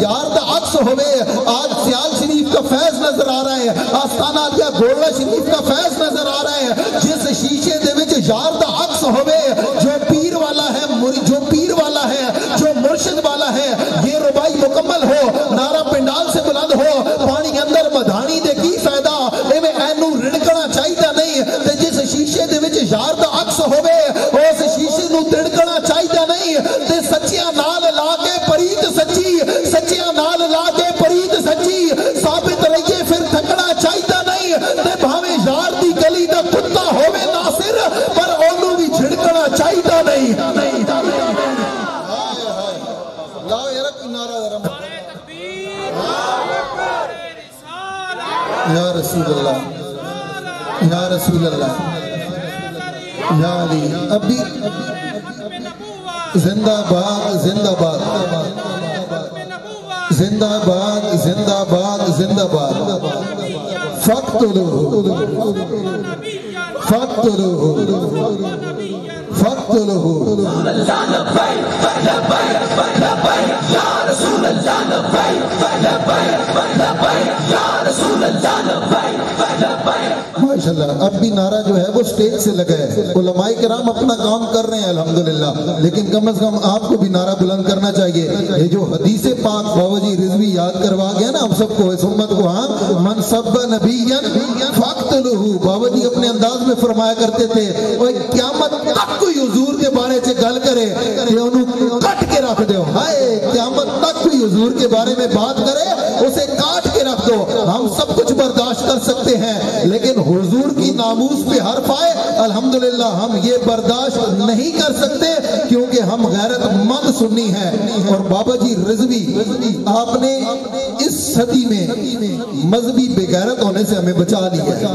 یار دا عکس ہوئے. آج سیال شریف کا فیض نظر آ رہا ہے, آستانہ عالیہ گولڑا شریف کا فیض نظر آ رہا ہے. جس شیشے دے وچ یار دا عکس ہوئے, جو پیر والا ہے, جو پیر والا ہے, جو مرشد والا ہے, یہ ربائی مکمل ہو, نعرہ پنڈال سے بلند ہو, پانی اندر مدھانی دے کی فائدہ, ایویں اینو رڑکنا چاہیے نہیں. تے جس شیشے دے وچ یار دا عکس ہوئے, اس شیشے نو تڑکنا چاہیے نہیں. تے سچیاں نال لا کے پریت سچی, سچیاں نال لا کے پریت سچی ثابت رہیے, پھر تھکنا چاہیے نہیں. تے بھاویں یار دی گلی دا کتا ہوئے ناصر, پر اونوں بھی جھڑکنا چاہیے نہیں. یا رسول اللہ, یا رسول اللہ, یا علی. ابھی زندہ باد, زندہ باد, زندہ باد, زندہ باد, زندہ باد. فقتلوہ, فقتلوہ, فقتلوہ. ماشاءاللہ. اب بھی نعرہ جو ہے وہ سٹیج سے لگا ہے. علماء کرام اپنا کام کر رہے ہیں الحمدللہ, لیکن کم از کم آپ کو بھی نعرہ بلند کرنا چاہیے. یہ جو حدیث پاک بابا جی رضوی یاد کروا گیا نا ہم سب کو, اس امت کو, ہاں, من سب نبیًا فاقتلوہ. بابا جی اپنے انداز میں فرمایا کرتے تھے, وہ قیامت تک کوئی حضور کے بارے سے گل کرے کہ انہوں کٹ کے رکھ دو. ہائے, قیامت تک کوئی حضور کے بارے میں بات کرے, اسے کاٹ کے رکھ دو. ہم سب کچھ برداشت کر سکتے ہیں, لیکن حضور کی ناموس پہ حرف آئے, الحمدللہ ہم یہ برداشت نہیں کر سکتے, کیونکہ ہم غیرت مند سنی ہیں. اور بابا جی رضوی, آپ نے اس صدی میں مذہبی بے غیرت ہونے سے ہمیں بچا لیا ہے.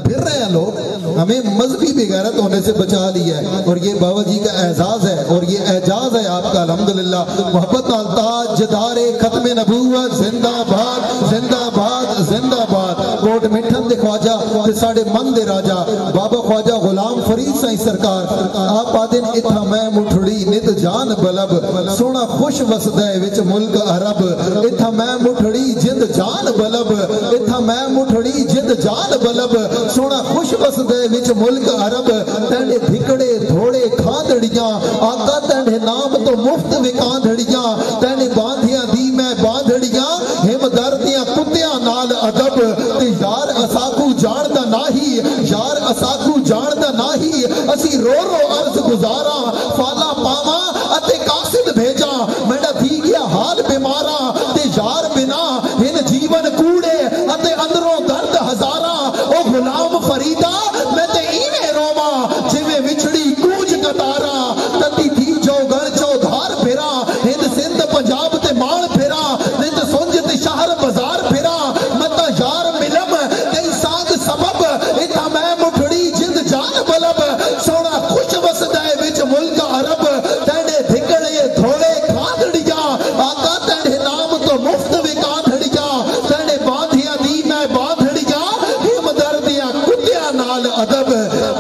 پھر رہے ہیں لوگ, ہمیں مذہبی بے غیرت ہونے سے بچا لیا ہے, اور یہ بابا جی کا اعزاز ہے اور یہ اعجاز ہے آپ کا الحمدللہ. محبت التاج جدار ختم نبوت, زندہ باد, زندہ باد, زندہ باد. کوٹ مٹھن دے خواجہ تے ساڑے من دے راجہ بابا خواجہ غلام فرید سائیں سرکار, آپ آدن اتھا میں مٹھڑی نت جان بلب, سونا خوش وسدے وچ ملک عرب. اتھا میں مٹھڑی جند جان بلب, اتھا میں مٹھڑی جند جان بلب, سونا خوش وسدے وچ ملک عرب. تینڈے دھکڑے تھوڑے کھاندڑیاں, آقا تینڈے نام تو مفت وکاندڑیاں. تینڈے باندھیاں دی میں باندھڑیاں, ہم دردیاں کتیاں نال ادب. تے یار اساکو جاندہ ناہی, یار اساکو جاندہ ناہی, اسی رو رو عرض گزارا, فالا پاما اتے قاصد بھیجا, میڈا تھی گیا حال بیمارا. تے یار بنا ہن جیون کوڑے, اتے اندروں درد ہزارا. او غلام فریدہ میں تے ایویں روما, جویں وچھڑی کوج کتارا. تتی تھی جو گڑ چودھار پھرا, ہند سندھ پنجاب تے مال پھرا, نت سنج تے شہر بازار پھرا. متا یار ملم کئی سانگ سبب, اتھا میں مٹھڑی جند جان بلب. سونا خوش وسدائے وچ ملک عرب, تینڈے دھکڑے تھوڑے کھاندڑیاں, آقا تینڈے نام تو مفت وکاندڑیاں. تینڈے باندھیاں دی میں باندھڑیاں, ہم دردیاں کتیاں نال ادب.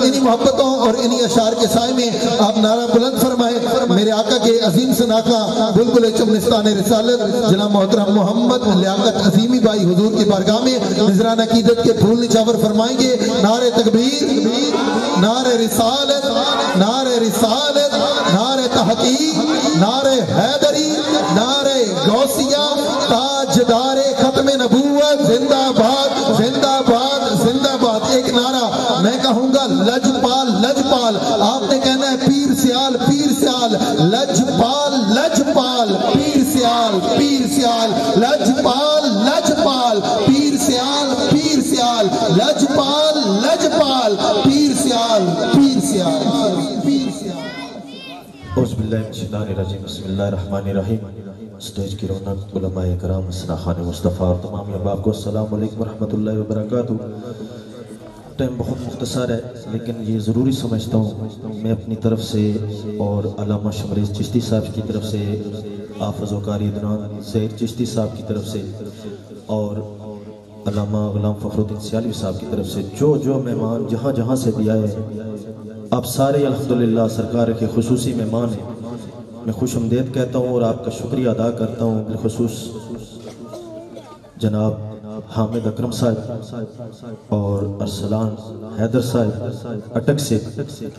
انہی محبتوں اور انہی اشعار کے سائے میں آپ نعرہ بلند فرمائے. میرے آقا کے عظیم سناقہ بلبل چمنستان رسالت جناب محترم محمد لیاقت عظیمی بھائی حضور کی بارگاہ میں نذران عقیدت کے پھول نچاور فرمائیں گے. نعرہ تکبیر, نعرہ رسالت, نعرہ رسالت, نعرہ تحقیق, نعرہ حیدری, نعرہ غوثیہ, تاجدار ختم نبوت, زندہ باد, زندہ باد, زندہ باد. ایک نعرہ میں کہوں گا لجپال, لجپال. آپ نے کہنا ہے پیر سیال, پیر سیال, لجپال, لجپال, پیر سیال, پیر سیال, لجپال, لجپال, پیر سیال, پیر سیال, لجپال, لجپال, پیر سیال, پیر سیال, پیر سیال. اعوذ باللہ من الشیطان الرجیم, بسم اللہ الرحمن الرحیم. سٹیج کی رونق علماء کرام, سناخان مصطفیٰ اور تمام احباب کو السلام علیکم ورحمۃ اللہ وبرکاتہ. ٹائم بہت مختصر ہے, لیکن یہ ضروری سمجھتا ہوں میں اپنی طرف سے اور علامہ شمریز چشتی صاحب کی طرف سے, حافظ و قاری عدنان سید چشتی صاحب کی طرف سے, اور علامہ غلام فخر الدین سیالوی صاحب کی طرف سے جو جو مہمان جہاں جہاں سے بھی آئے, آپ سارے الحمدللہ سرکار کے خصوصی مہمان ہیں. میں خوش آمدید کہتا ہوں اور آپ کا شکریہ ادا کرتا ہوں، بالخصوص جناب حامد اکرم صاحب اور ارسلان حیدر صاحب اٹک سے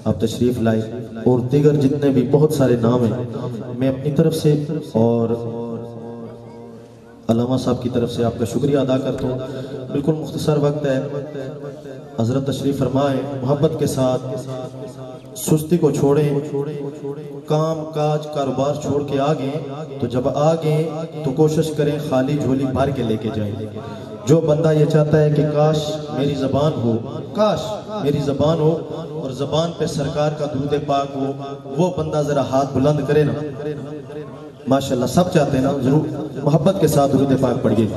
آپ تشریف لائے، اور دیگر جتنے بھی بہت سارے نام ہیں، میں اپنی طرف سے اور علامہ صاحب کی طرف سے آپ کا شکریہ ادا کرتا ہوں۔ بالکل مختصر وقت ہے، حضرت تشریف فرمائیں، محبت کے ساتھ سستی کو چھوڑیں، کام کاج کاروبار چھوڑ کے آگئے، تو جب آگئے تو کوشش کریں خالی جھولی بھر کے لے کے جائیں۔ جو بندہ یہ چاہتا ہے کہ کاش میری زبان ہو، کاش میری زبان ہو اور زبان پہ سرکار کا درود پاک ہو، وہ بندہ ذرا ہاتھ بلند کرے نا۔ ماشاءاللہ سب چاہتے ہیں نا، ضرور محبت کے ساتھ درود پاک پڑھیے۔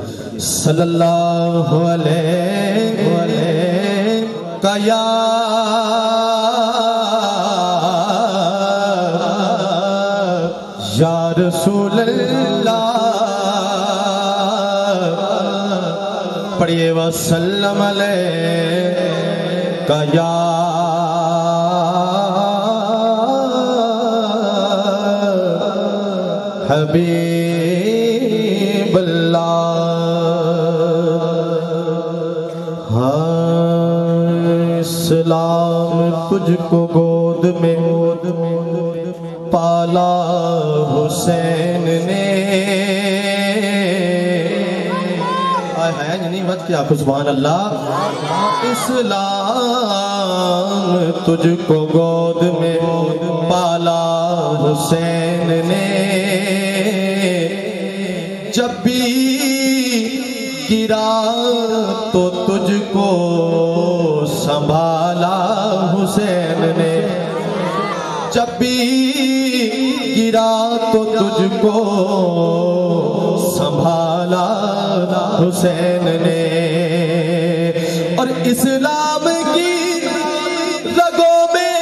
صلی اللہ علیہ یا یا رسول اللہ، پڑھیے وسلم علیہ یا حبیب اللہ۔ ہاں اسلام تجھ کو گود میں پالا حسین نے، ہے نہیں مت کیا سبحان اللہ۔ اسلام تجھ کو گود میں پالا حسین نے، جب بھی گرا تو تجھ کو سنبھالا حسین نے، جب بھی گرا تو تجھ کو سنبھالا حسین نے، اور اسلام کی رگوں میں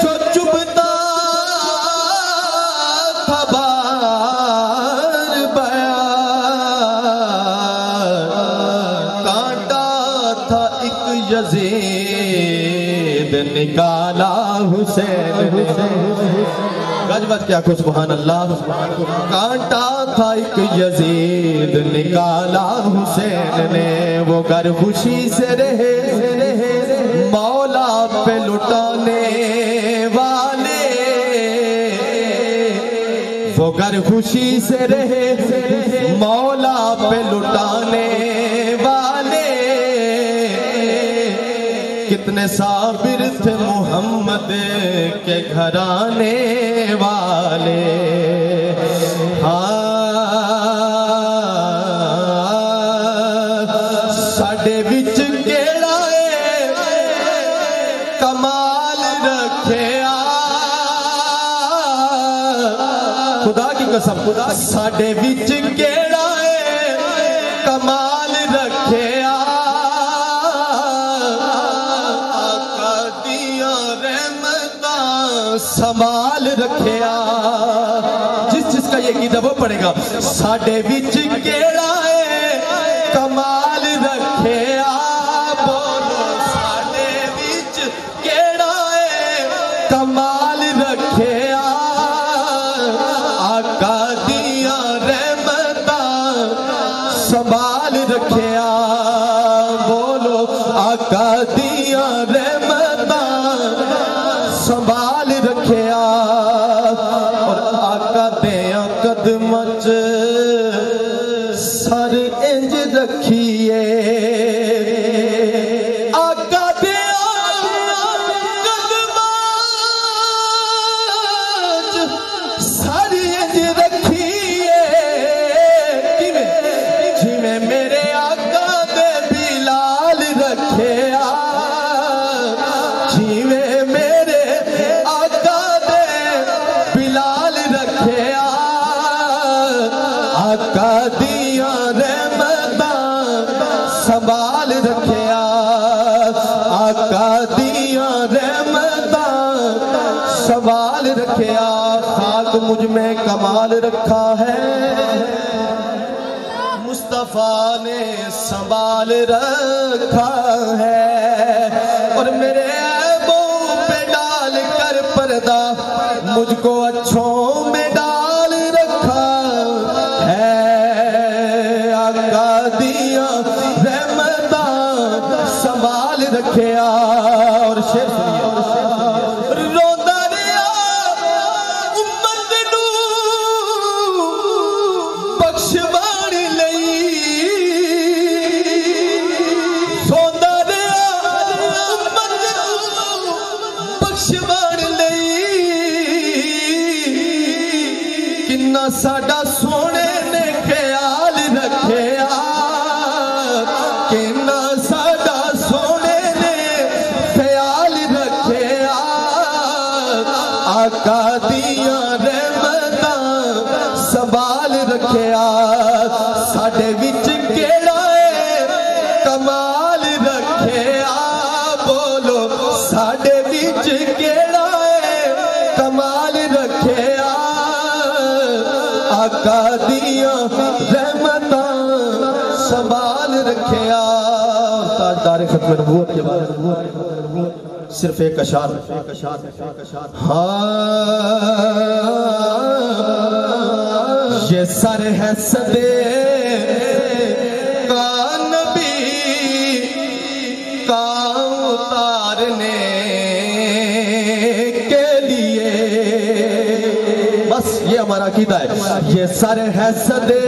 جو چبھتا تھا بار بیان، کانٹا تھا ایک یزید نکالا حسین نے، گج بج کیا کو سبحان اللہ۔ کانٹا تھا ایک یزید نکالا حسین نے، وہ گر خوشی سے رہے مولا پہ لٹانے والے، وہ گر خوشی سے رہے مولا پہ لٹانے والے، کتنے صابر تھے محمد کے گھرانے والے۔ ساڈے وچ کیڑا ہے کمال رکھیا، خدا کی قسم ساڈے وچ کیڑا ہے کمال رکھیا، سنبھال رکھیا، جس کا یہ عقیدہ وہ پڑھے گا۔ ساڈے وچ کیڑا ہے کمال رکھیا، بولو ساڈے وچ کیڑا ہے کمال رکھیا، آقا دیاں رحمتاں سنبھال رکھیا، بولو آقا دیاں رحمتاں سنبھال رکھیا، اور آقا دیاں قدماں چ سر انج رکھیے، آقا دیاں قدماں چ سر انج رکھیے، جویں میرے آقا دے بلال رکھیا، جویں میرے آقا دے بلال رکھیا، آقا دیاں رحمتاں سنبھال رکھیا، آقا دیاں رحمتاں سنبھال رکھیا، خاک مجھ میں کمال رکھا ہے، مصطفیٰ مصطفیٰ نے سنبھال رکھا ہے اور میرے عیبوں پہ ڈال کر پردہ مجھ کو اچھوں میں ڈال رکھا ہے آقا دیا رحمتاں سنبھال رکھیا اور شعر سنیے روندا رہیا امت نو بخشوان لئی روندا رہیا امت نو بخشوان لئی کنا ساڈا سونے نے خیال رکھیا کنا ساڈا سونے نے خیال رکھیا آقا دیا رحمتاں سنبھال رکھیا ساڈے وچ کیڑا ہے کمال رکھیا بولو ساڈے وچ کیڑا ہے کمال رکھیا آقا دیا رحمتاں سنبھال رکھیا تاجدار ختم نبوت کے بعد صرف ایک اشعار یہ سر ہے صدے کا نبی کا اتارنے کے لیے بس یہ ہمارا عقیدہ ہے یہ سر ہے صدے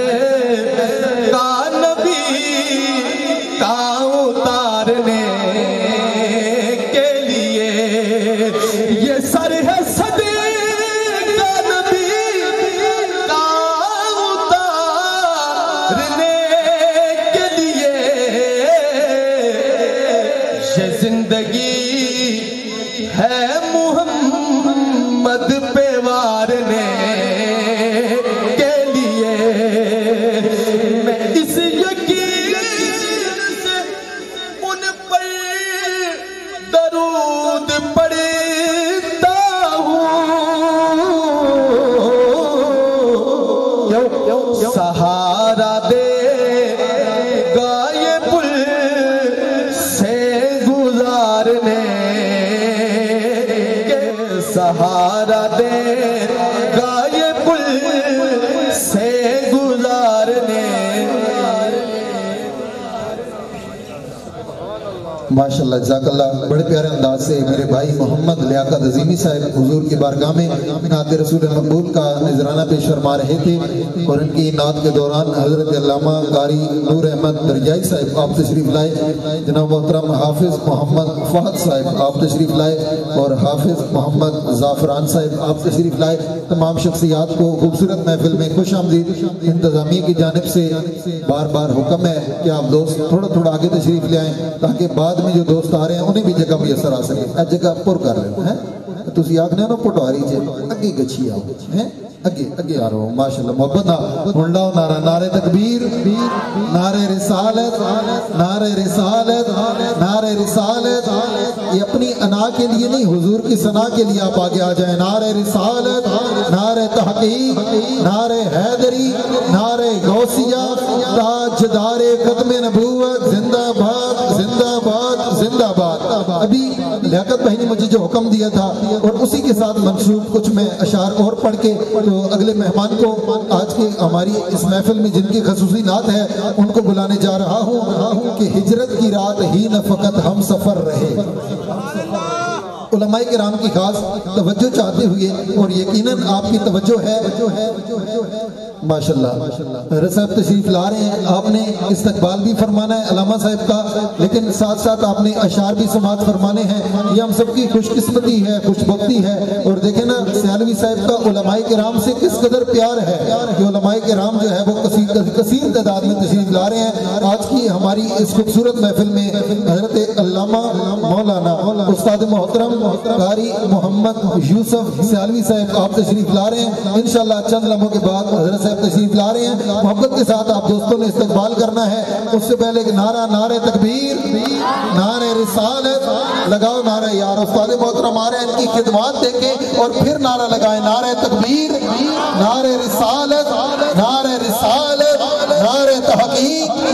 کا نبی کا اتارنے کے لیے یہ سر ہے صدے کا نبی کا اتارنے کے لیے یہ زندگی ہے محمد پہ وارنے کے لیے میں اس یقین سے ان پر درود پڑھتا ہوں سہارا دے گا یہ پل سے گزارنے کے سہارا دے گا یہ پل سے گزارنے ماشاءاللہ جزاک اللہ بڑے پیارے انداز سے میرے بھائی محمد لیاقت عظیمی صاحب حضور کی بارگاہ میں نعت رسول مقبول کا نذرانہ پیش فرما رہے تھے اور ان کی نعت کے دوران حضرت علامہ قاری نور احمد درجائی صاحب آپ تشریف لائے جناب محترم حافظ محمد فہد صاحب آپ تشریف لائے اور حافظ محمد زعفران صاحب آپ تشریف لائے تمام شخصیات کو خوبصورت محفل میں خوش آمدید انتظامیہ کی جانب سے بار بار حکم ہے کہ آپ دوست تھوڑا تھوڑا آگے تشریف لے آئیں تاکہ بعد میں جو دوست آ رہے ہیں انہیں بھی جگہ میسر آ سکے اے جگہ پر کر رہے ہیں تسی آگنے نا پٹواری جے اگے گچھی آؤ ہیں اگے آ رہا ہوں ماشاءاللہ محبت ہنڈاؤ نعرہ نعرہ تکبیر نعرہ رسالت نعرہ رسالت نعرہ رسالت یہ اپنی انا کے لیے نہیں حضور کی ثنا کے لیے آپ آگے آ جائیں نعرہ رسالت نعرہ تحقیق نعرہ حیدری نعرہ غوثیہ تاجدار ختم نبوت زندہ باد زندہ باد زندہ باد ابھی لیاقت بھائی نے مجھے جو حکم دیا تھا اور اسی کے ساتھ منسوب کچھ میں اشعار اور پڑھ کے تو اگلے مہمان کو آج کے ہماری اس محفل میں جن کی خصوصی نعت ہے ان کو بلانے جا رہا ہوں کہ ہجرت کی رات ہی نہ فقط ہم سفر رہے علماء کرام کی خاص توجہ چاہتے ہوئے اور یقیناً آپ کی توجہ ہے ماشاءاللہ صاحب تشریف لا رہے ہیں آپ نے استقبال بھی فرمانا ہے علامہ صاحب کا لیکن ساتھ ساتھ آپ نے اشعار بھی سماعت فرمانے ہیں یہ ہم سب کی خوش قسمتی ہے خوش بختی ہے اور دیکھیں نا سیالوی صاحب کا علماء کرام سے کس قدر پیار ہے کہ علماء کرام جو ہے وہ کثیر تعداد میں تشریف لا رہے ہیں آج کی ہماری اس خوبصورت محفل میں حضرت علامہ مولانا استاد محترم قاری محمد یوسف سیالوی صاحب آپ تشریف لا رہے ہیں انشاءاللہ چند لمحوں کے بعد حضرت صاحب تشریف لا رہے ہیں محبت کے ساتھ آپ دوستوں نے استقبال کرنا ہے اس سے پہلے کہ نعرہ تکبیر نعرہ رسالت لگاؤ نعرہ یار استاد محترم آ رہے ہیں ان کی خدمات دیکھیں اور پھر نعرہ لگائیں نعرہ تکبیر نعرہ رسالت نعرہ رسالت نعرہ تحقیق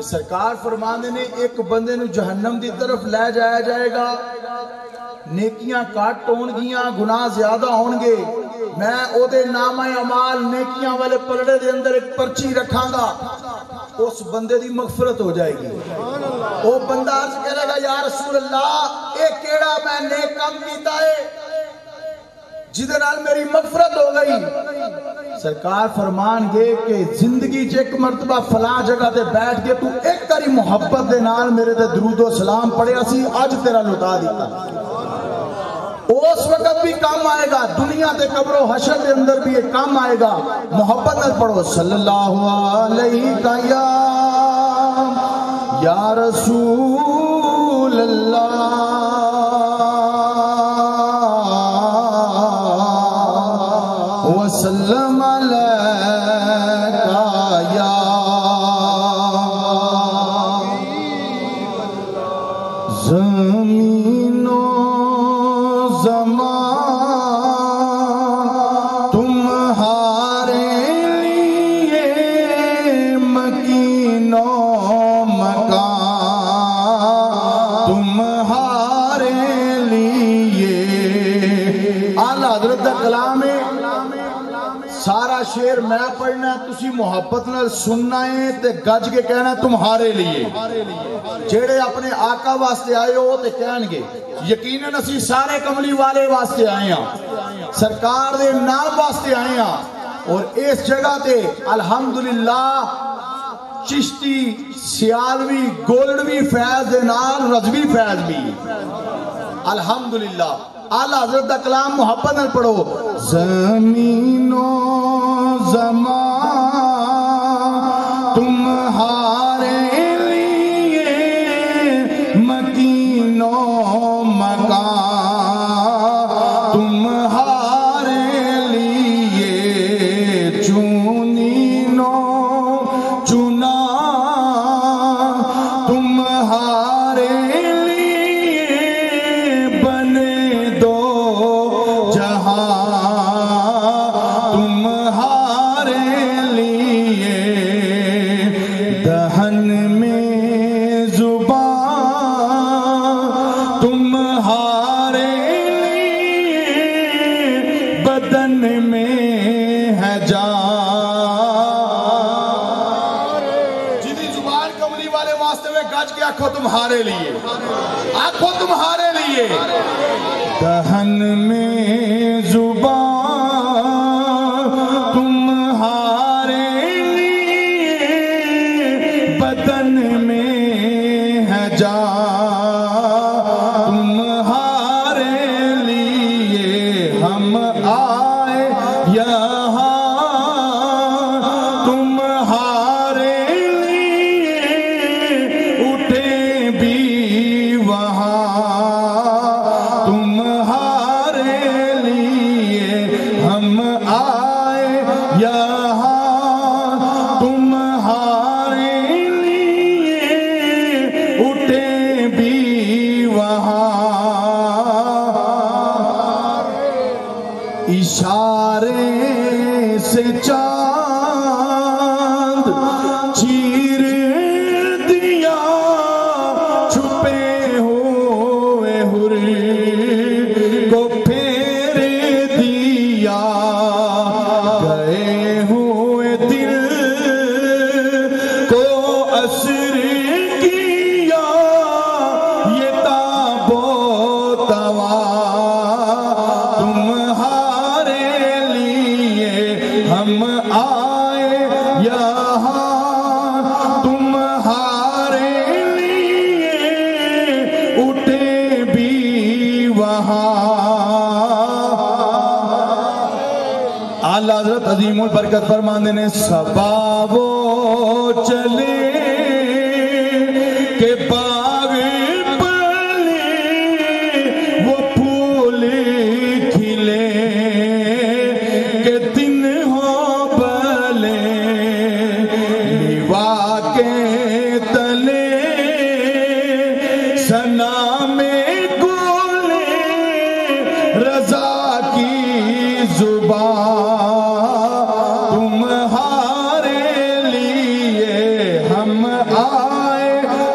کہ سرکار فرماندے نے ایک بندے نو جہنم دی طرف لے جایا جائے گا، نیکیاں کٹ ہون گیاں، گناہ زیادہ ہون گے، میں او دے نامہ اعمال نیکیاں والے پلڑے دے اندر ایک پرچی رکھاں گا، اس بندے دی مغفرت ہو جائے گی۔ وہ بندہ عرض کرے گا یا رسول اللہ اے کیڑا میں نیک کام کیتا ہے جدے نال میری مغفرت ہو گئی؟ سرکار فرمان گے کہ زندگی چ ایک مرتبہ فلاں جگہ تے بیٹھ کے تو ایک کری محبت دے نال میرے تے درود و سلام پڑھیا سی، اج تیرا لٹا دیتا۔ اس وقت بھی کام آئے گا، دنیا تے قبر و حشر دے اندر بھی ایک کام آئے گا۔ محبت نال پڑھو صلی اللہ علیہ یا رسول اللہ وسلم علیکہ یا زمین و زمان تمہارے لیے مکین و مکان تمہارے لیے۔ اعلیٰ حضرت کا کلام ہے، سارا شعر میں پڑھنا تسی محبت نال سننا ہے تے گج کے کہنا تمہارے لیے۔ جیڑے اپنے آقا واسطے آئے ہو تے کہن گے یقیناً اسی سارے کملی والے واسطے آئے ہیں، سرکار دے نام واسطے آئے ہیں۔ اور اس جگہ تے الحمدللہ چشتی سیالوی گولڈوی فیض دے نال رضوی فیض بھی الحمدللہ۔ اعلیٰ حضرت دا کلام محبت نال پڑھو۔ زمین و زمان تمہارے لیے مکین و مکان تمہارے لیے، چونی نو چنا تمہارے تمہارے لیے، آنکھوں تمہارے لیے، دہن میں زبان تمہارے لیے، بدن میں ہے جان تمہارے لیے، ہم آئے یہاں اشارے سے چاند چیر دیا، چھپے ہوئے حر کو پھیر دیا، گئے ہوئے دل کو اسر کیا، یہ تاب و توا ہم آئے یہاں تمہارے لیے، اٹھے بھی وہاں۔ اعلیٰ حضرت عظیم البرکت فرماندے نے صبا وہ چلے کہ باغ پلے وہ پھول کھلے، کہ دن سنا میں گولے رضا کی زبان تمہارے لیے، ہم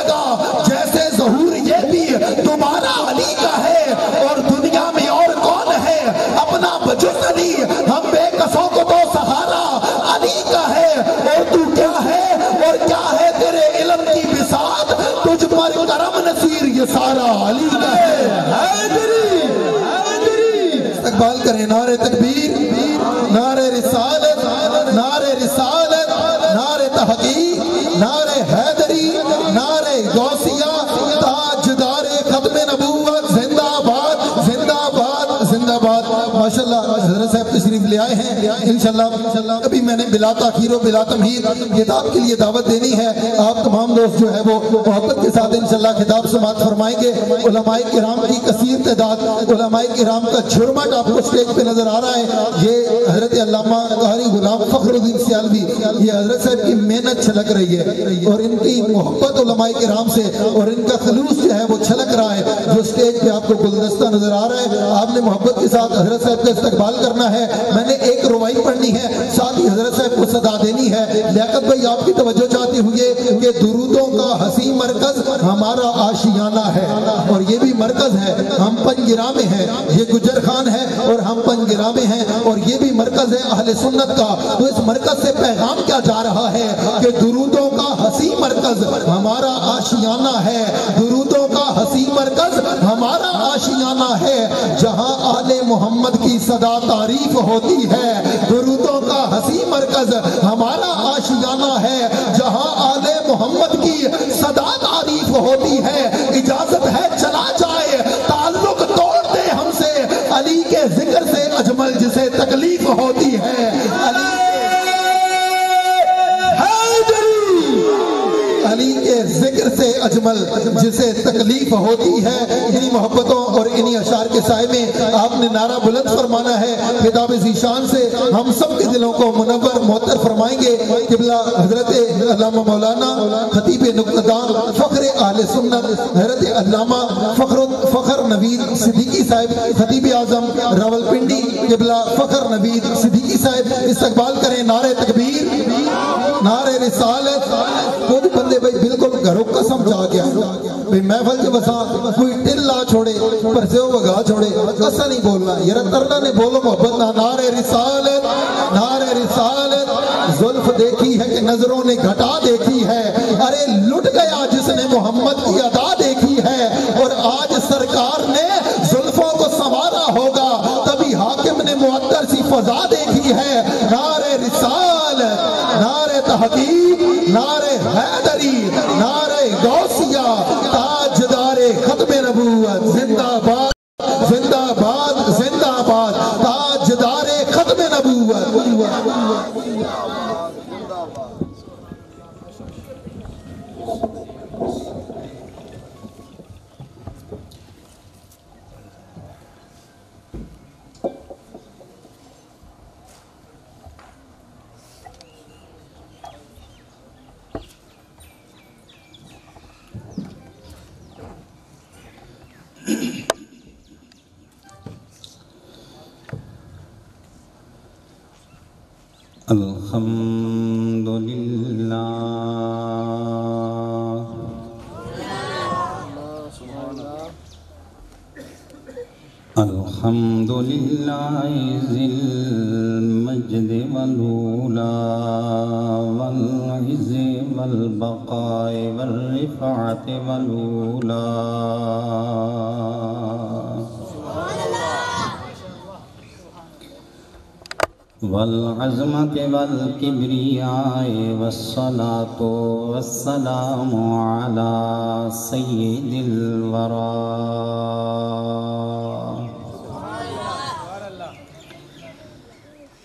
لگا جیسے ظہور یہ بھی تمہارا علی کا ہے، اور دنیا میں اور کون ہے اپنا بجز علی، ہم بے کسوں کو تو سہارا علی کا ہے، اور تو کیا ہے اور کیا ہے تیرے علم کی بساط، تجھ پر کرم نصیر یہ سارا علی کا ہے۔ استقبال کریں، نعرہ تکبیر، نعرہ رسالت، نعرہ رسالت، نعرہ تحقیق، نعرہ حیدری، نعرہ غوثیہ، تاجدار ختم نبوت، زندہ باد زندہ باد زندہ باد۔ ماشاءاللہ حضرت صاحب تشریف لے آئے ہیں، انشاءاللہ ابھی میں نے بلا تاخیر و بلا تمہید کتاب کے لیے دعوت دینی ہے، آپ تمام دوست جو ہے وہ محبت کے ساتھ انشاءاللہ کتاب سماعت فرمائیں گے۔ علماء کرام کی کثیر تعداد، علماء کرام کا جھرمٹ آپ کو اسٹیج پہ نظر آ رہا ہے، یہ حضرت علامہ قاری غلام فخر الدین سیالوی، یہ حضرت صاحب کی محنت چھلک رہی ہے، اور ان کی محبت علماء کرام سے اور ان کا خلوص جو ہے وہ چھلک رہا ہے، جو اسٹیج پہ آپ کو گلدستہ نظر آ رہا ہے، آپ نے محبت کے ساتھ حضرت صاحب کا استقبال کرنا ہے۔ میں نے ایک روائی پڑھنی ہے، ساتھ ہی حضرت صاحب کو صدا دینی ہے۔ لیاقت بھائی آپ کی توجہ چاہتے ہوئے کہ درودوں کا حسین مرکز ہمارا آشیانہ ہے، اور یہ بھی مرکز ہے، ہم پنگرا میں ہیں، یہ گجر خان ہے اور ہم پنگرا میں ہیں، اور یہ بھی مرکز ہے اہل سنت کا۔ تو اس مرکز سے پیغام کیا جا رہا ہے کہ درودوں کا حسین مرکز ہمارا آشیانہ ہے، درودوں کا حسین مرکز ہمارا آشیانہ ہے، جہاں آل محمد کی صدا تعریف ہوتی ہے، درودوں کا حسین مرکز ہمارا آشیانہ ہے، جہاں آل محمد کی صدا تعریف ہوتی ہے۔ اجازت ہے چلا جائے، تعلق توڑ دے ہم سے، علی کے ذکر سے اجمل جسے تکلیف ہوتی ہے، علی کے ذکر سے اجمل جسے تکلیف ہوتی ہے۔ انہی محبتوں اور انہی اشعار کے سائے میں آپ نے نعرہ بلند فرمانا ہے۔ خطاب ذیشان سے ہم سب کے دلوں کو منور معطر فرمائیں گے۔ قبلہ حضرت علامہ مولانا خطیب نقطہ‌دان فخر اہل سنت حضرت علامہ فخر نوید صدیقی صاحب خطیب اعظم راولپنڈی، قبلہ فخر نوید صدیقی صاحب استقبال کریں۔ نعرہ تکبیر، نعرہ رسالت۔ کوئی بندے بھائی بالکل گھروں قسم جا گیا بھئی محفل کے بسا کوئی ٹل لا چھوڑے پر سے وہ بگا چھوڑے، ایسا نہیں بولنا، یہ ترنا نے بولو محبت نہ۔ نعرہ رسالت، نعرہ رسالت۔ زلف دیکھی ہے کہ نظروں نے گھٹا دیکھی ہے، ارے لٹ گیا جس نے محمد کی ادا دیکھی ہے، اور آج سرکار نے زلفوں کو سنوارا ہوگا تبھی حاکم نے معطر سی فضا دیکھی ہے۔ نعرہ رسالت، نعرہ تحقیق، نعرہ حیدری، نعرہ غوثیہ، تاجدار ختم نبوت، زندہ باد زندہ باد زندہ باد، تاجدار ختم نبوت۔ الحمدللہ الحمدللہ ذی المجد والعلا والعز والبقاء والرفعت والعلا، والعظمت والکبریاء والصلاة والسلام علی سید الورا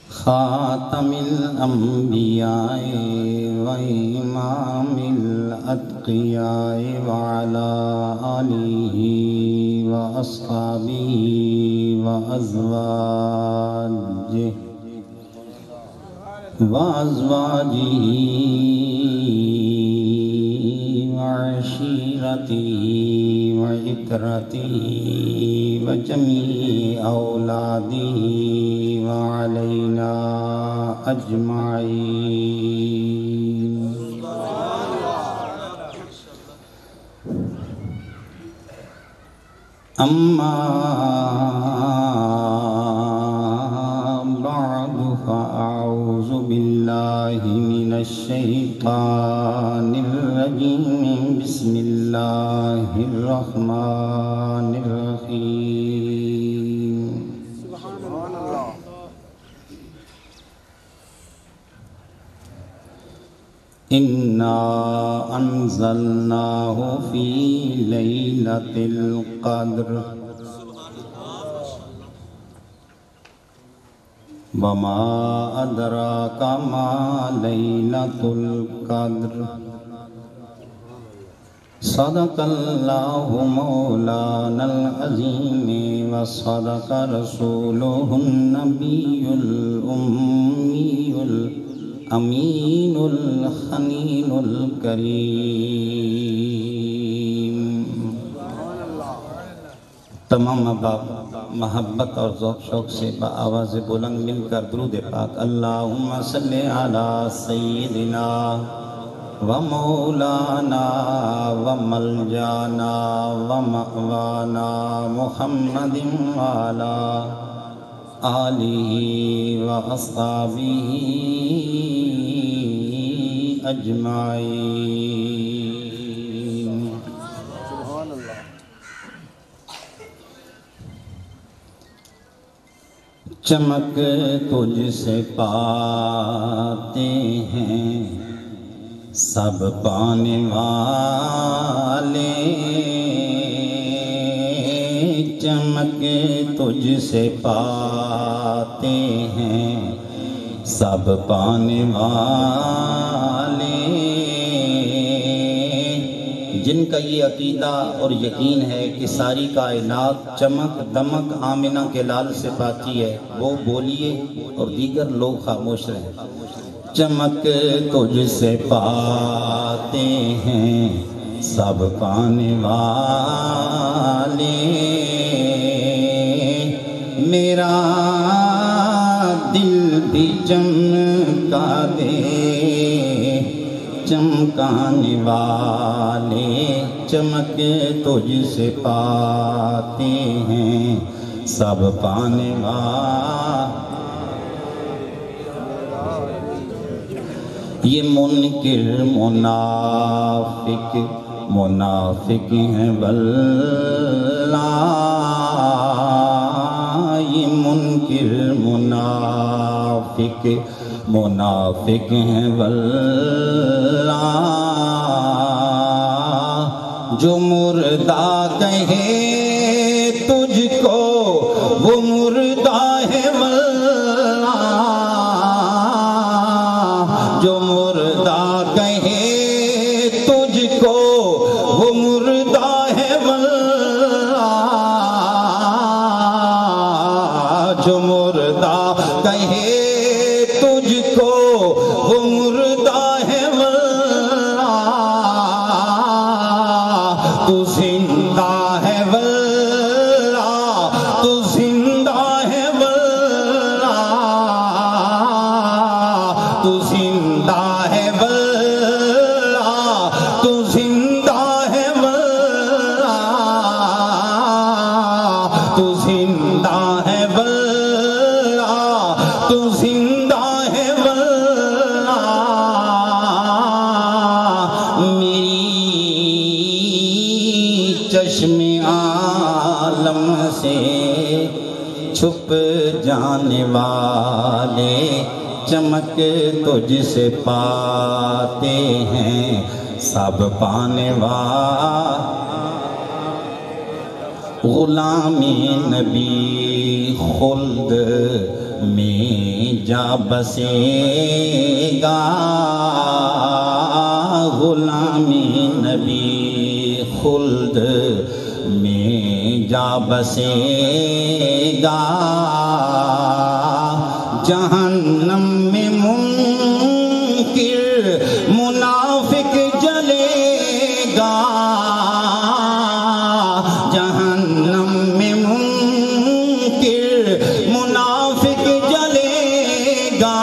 خاتم الانبیاء وامام الاتقیاء وعلی آلہ واصحابہ وازواجہ وازواجہ وعشیرتہ وعترتہ وجمیع اولادہ وعلینا اجمعین۔ أما بعد فأعوذ بالله من الشيطان الرجيم بسم الله الرحمن الرحيم إنا أنزلناه في ليلة القدر وما أدراك ما ليلة القدر صدق الله مولانا العظيم وصدق رسوله النبي الأمي الأمين الخنين الكريم۔ تمام احباب محبت اور ذوق شوق سے بآواز بلند مل کر درود پاک اللہم صلی علی سیدنا و مولانا و ملجانا و مأوانا محمد وعلا آلہ و اصحابہ اجمعین۔ چمک تجھ سے پاتے ہیں سب پانے والے، چمک تجھ سے پاتے ہیں سب پانے والے، جن کا یہ عقیدہ اور یقین ہے کہ ساری کائنات چمک دمک آمنہ کے لال سے پاتی ہے، وہ بولیے اور دیگر لوگ خاموش رہیں۔ چمک تجھ سے پاتے ہیں سب پانے والے، میرا دل بھی چمکا دے چمکانے والے، چمک تجھ سے پاتے ہیں سب پانے والے۔ یہ منکر منافق ہیں واللہ، یہ منکر منافق ہیں واللہ، جو مردہ کہے تجھ کو وہ مردہ ہے واللہ، جو مردہ کہے تجھ کو وہ مردہ ہے واللہ، جو مردہ کہے تجھ کو وہ مردہ ہے واللہ، تو زندہ ہے واللہ، تو زندہ ہے واللہ، تو زندہ ہے واللہ، تو زندہ ہے واللہ، تو زندہ ہے واللہ، تو زندہ ہے واللہ، میری چشم عالم سے چھپ جانے والے، چمک تجھ سے پاتے ہیں سب پانے والے، غلام نبی خلد میں جا بسے گا، غلام نبی خلد میں جا بسے گا، جہنم میں منکر منافق جلے گا، جہنم میں منکر منافق جلے گا،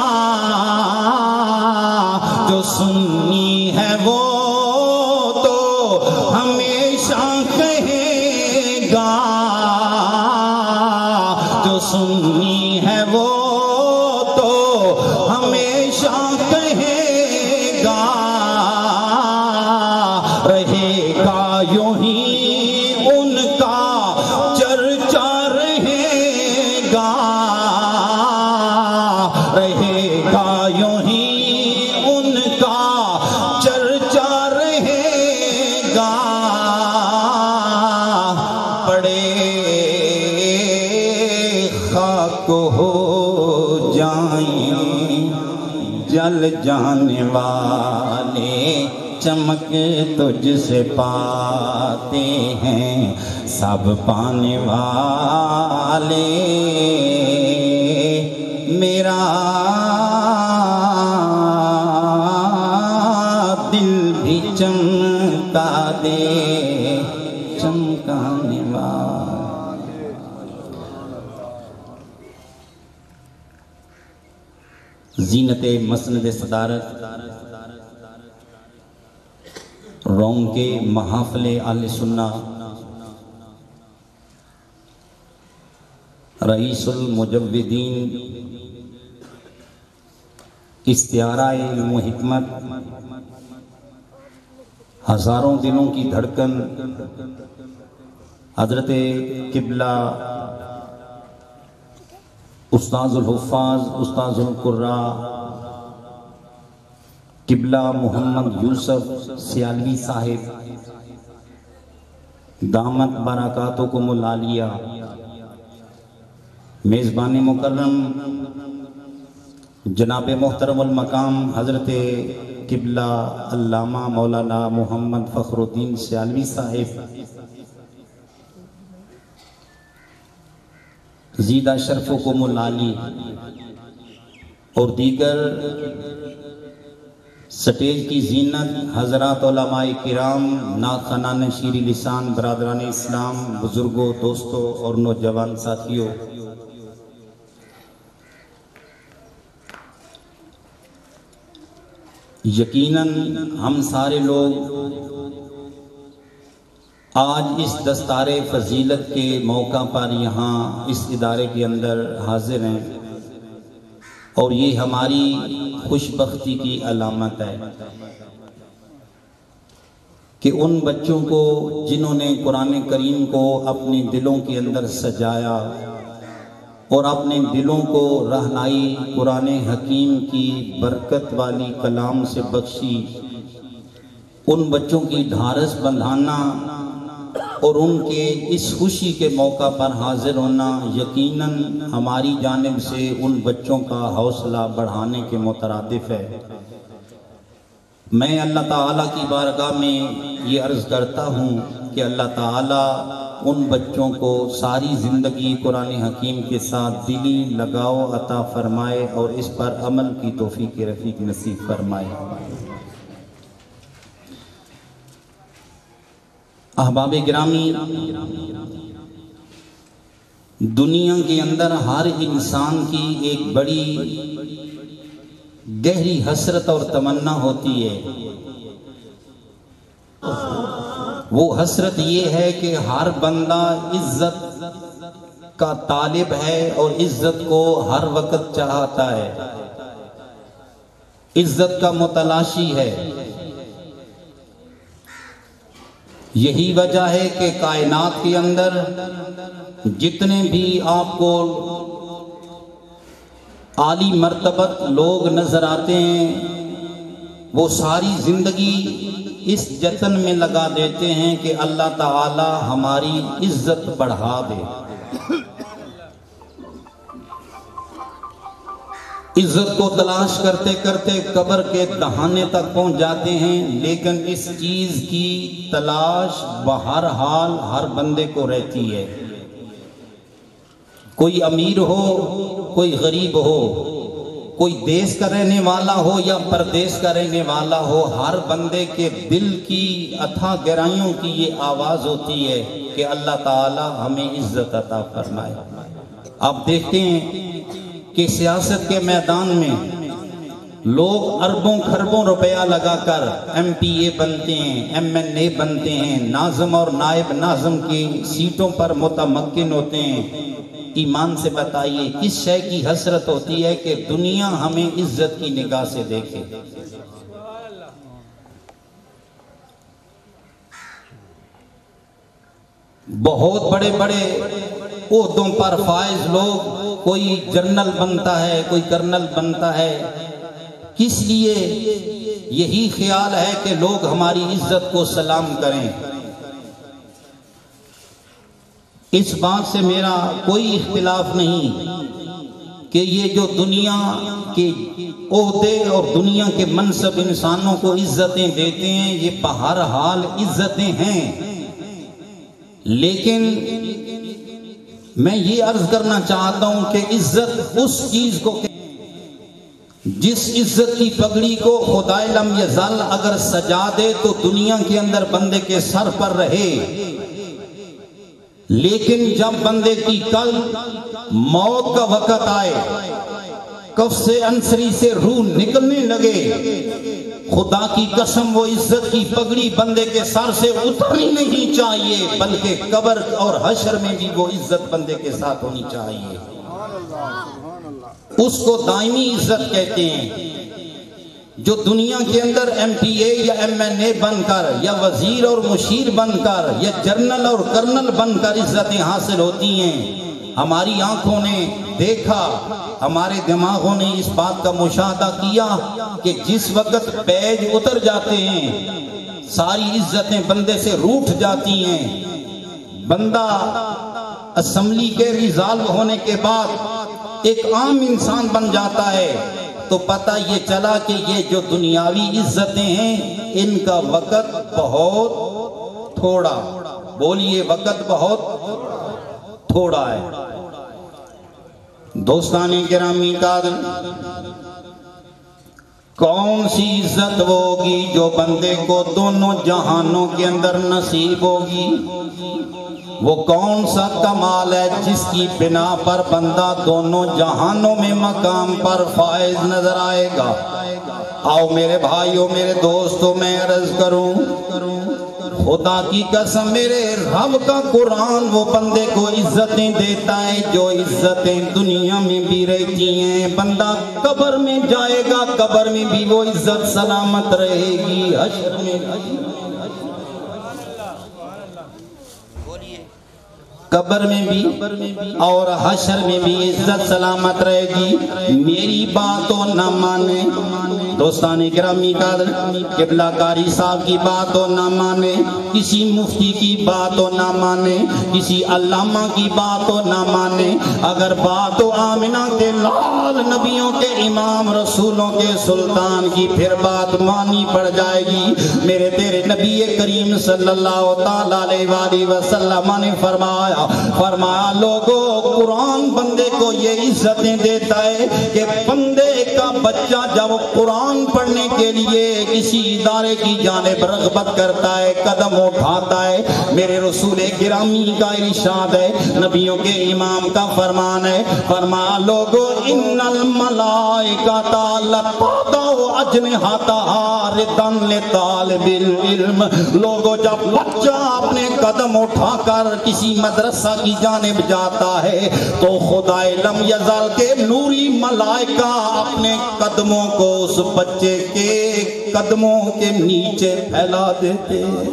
جو سنی ہے وہ تو ہمیشہ کہے گا، سنی ہے وہ تو ہمیشہ کہے گا، رہے گا یوں ہی ان کا چرچا رہے گا، رہے گا یوں ہی ان کا چرچا رہے گا، پڑے خاک ہو جائیں جل جانے والے، چمک تجھ سے پاتے ہیں سب پانے والے، میرا دل بھی چمکا دے چمکانے والا۔ زینت مسند صدارت روم کے محافل اہل سنہ، رئیس المجودین، استعارہ علم و حکمت، ہزاروں دلوں کی دھڑکن، حضرت قبلہ استاذ الحفاظ، استاذ القراء قبلہ محمد یوسف سیالوی صاحب، دامت برکاتکم العالیہ، میزبان مکرم جناب محترم المقام حضرت قبلہ علامہ مولانا محمد فخر الدین سیالوی صاحب، زیدہ شرفکم العالی، اور دیگر سٹیج کی زینت حضرات علماء کرام، ناخنان شیری لسان، برادران اسلام، بزرگوں، دوستوں اور نوجوان ساتھیوں، یقیناً ہم سارے لوگ آج اس دستار فضیلت کے موقع پر یہاں اس ادارے کے اندر حاضر ہیں، اور یہ ہماری خوش بختی کی علامت ہے کہ ان بچوں کو جنہوں نے قرآن کریم کو اپنے دلوں کے اندر سجایا اور اپنے دلوں کو رہنائی قرآن حکیم کی برکت والی کلام سے بخشی، ان بچوں کی ڈھارس بندھانا اور ان کے اس خوشی کے موقع پر حاضر ہونا یقیناً ہماری جانب سے ان بچوں کا حوصلہ بڑھانے کے مترادف ہے۔ میں اللہ تعالیٰ کی بارگاہ میں یہ عرض کرتا ہوں کہ اللہ تعالیٰ ان بچوں کو ساری زندگی قرآن حکیم کے ساتھ دلی لگاؤ عطا فرمائے اور اس پر عمل کی توفیق رفیق نصیب فرمائے۔ احباب گرامی، دنیا کے اندر ہر انسان کی ایک بڑی گہری حسرت اور تمنا ہوتی ہے، وہ حسرت یہ ہے کہ ہر بندہ عزت کا طالب ہے اور عزت کو ہر وقت چاہتا ہے، عزت کا متلاشی ہے۔ یہی وجہ ہے کہ کائنات کے اندر جتنے بھی آپ کو عالی مرتبت لوگ نظر آتے ہیں، وہ ساری زندگی اس جتن میں لگا دیتے ہیں کہ اللہ تعالی ہماری عزت بڑھا دے، عزت کو تلاش کرتے کرتے قبر کے دہانے تک پہنچ جاتے ہیں، لیکن اس چیز کی تلاش بہرحال ہر بندے کو رہتی ہے، کوئی امیر ہو کوئی غریب ہو، کوئی دیس کا رہنے والا ہو یا پردیس کا رہنے والا ہو، ہر بندے کے دل کی اتھاہ گہرائیوں کی یہ آواز ہوتی ہے کہ اللہ تعالی ہمیں عزت عطا فرمائے۔ آپ دیکھتے ہیں کہ سیاست کے میدان میں لوگ اربوں خربوں روپیہ لگا کر ایم پی اے بنتے ہیں، ایم این اے بنتے ہیں، ناظم اور نائب ناظم کی سیٹوں پر متمکن ہوتے ہیں، ایمان سے بتائیے کس شے کی حسرت ہوتی ہے کہ دنیا ہمیں عزت کی نگاہ سے دیکھے؟ بہت بڑے بڑے عہدوں پر فائز لوگ، کوئی جنرل بنتا ہے، کوئی کرنل بنتا ہے، کس لیے؟ یہی خیال ہے کہ لوگ ہماری عزت کو سلام کریں۔ اس بات سے میرا کوئی اختلاف نہیں کہ یہ جو دنیا کے عہدے اور دنیا کے منصب انسانوں کو عزتیں دیتے ہیں، یہ بہرحال عزتیں ہیں، لیکن میں یہ عرض کرنا چاہتا ہوں کہ عزت اس چیز کو جس عزت کی پگڑی کو خدائے لم یزل اگر سجا دے تو دنیا کے اندر بندے کے سر پر رہے، لیکن جب بندے کی کل موت کا وقت آئے، کف سے انصری سے روح نکلنے لگے، خدا کی قسم وہ عزت کی پگڑی بندے کے سر سے اترنی نہیں چاہیے، بلکہ قبر اور حشر میں بھی وہ عزت بندے کے ساتھ ہونی چاہیے۔ اس کو دائمی عزت کہتے ہیں۔ جو دنیا کے اندر ایم پی اے یا ایم این اے بن کر یا وزیر اور مشیر بن کر یا جنرل اور کرنل بن کر عزتیں حاصل ہوتی ہیں، ہماری آنکھوں نے دیکھا، ہمارے دماغوں نے اس بات کا مشاہدہ کیا کہ جس وقت بیج اتر جاتے ہیں ساری عزتیں بندے سے روٹھ جاتی ہیں، بندہ اسمبلی کے ریزالو ہونے کے بعد ایک عام انسان بن جاتا ہے، تو پتہ یہ چلا کہ یہ جو دنیاوی عزتیں ہیں ان کا وقت بہت تھوڑا، بولیے وقت بہت تھوڑا ہے۔ دوستان گرامی قادر، کون سی عزت ہوگی جو بندے کو دونوں جہانوں کے اندر نصیب ہوگی؟ وہ کون سا کمال ہے جس کی بنا پر بندہ دونوں جہانوں میں مقام پر فائز نظر آئے گا؟ آؤ میرے بھائیوں، میرے دوستوں، میں عرض کروں، خدا کی قسم میرے رب کا قرآن وہ بندے کو عزتیں دیتا ہے جو عزتیں دنیا میں بھی رہتی ہیں۔ بندہ قبر میں جائے گا، قبر میں بھی وہ عزت سلامت رہے گی، حشر میں قبر میں بھی اور حشر میں بھی عزت سلامت رہے گی۔ میری باتوں نہ مانے، دوستان گرامی قادر، قبلہ کاری صاحب کی باتوں نہ مانے، کسی مفتی کی باتوں نہ مانے، کسی علامہ کی باتوں نہ مانے، اگر باتوں آمنہ کے لال نبیوں کے امام رسولوں کے سلطان کی پھر بات مانی پڑ جائے گی۔ میرے تیرے نبی کریم صلی اللہ تعالیٰ علیہ وسلم نے فرمایا لوگوں، قرآن بندے کو یہ عزتیں دیتا ہے کہ بندے کا بچہ جب قرآن پڑھنے کے لیے کسی ادارے کی جانب رغبت کرتا ہے، قدم اٹھاتا ہے، میرے رسول گرامی کا ارشاد ہے، نبیوں کے امام کا فرمان ہے، فرمایا لوگوں ان الملائکۃ لتضع اجنحتہا رضا لطالب العلم، لوگوں جب بچہ اپنے قدم اٹھا کر کسی مدرسہ کی جانب جاتا ہے تو خدائے لم یزل کے نوری ملائکہ اپنے قدموں کو اس بچے کے قدموں کے نیچے پھیلا دیتے ہیں۔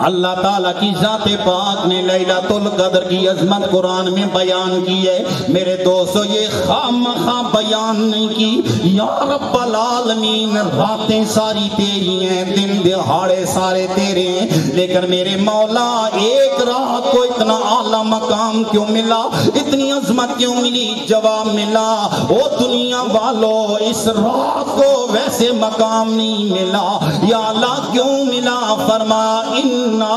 اللہ تعالیٰ کی ذات پاک نے لیلۃ القدر کی عظمت قرآن میں بیان کی ہے۔ میرے دوستو یہ خام خواہ بیان نہیں کی، یا رب العالمین راتیں ساری تیری ہیں، دن دہاڑے سارے تیرے ہیں، لیکن میرے مولا ایک رات کو اتنا اعلیٰ مقام کیوں ملا، اتنی عظمت کیوں ملی؟ جواب ملا، او دنیا والو اس رات کو ویسے مقام نہیں ملا، یا اللہ کیوں ملا؟ فرما ان انا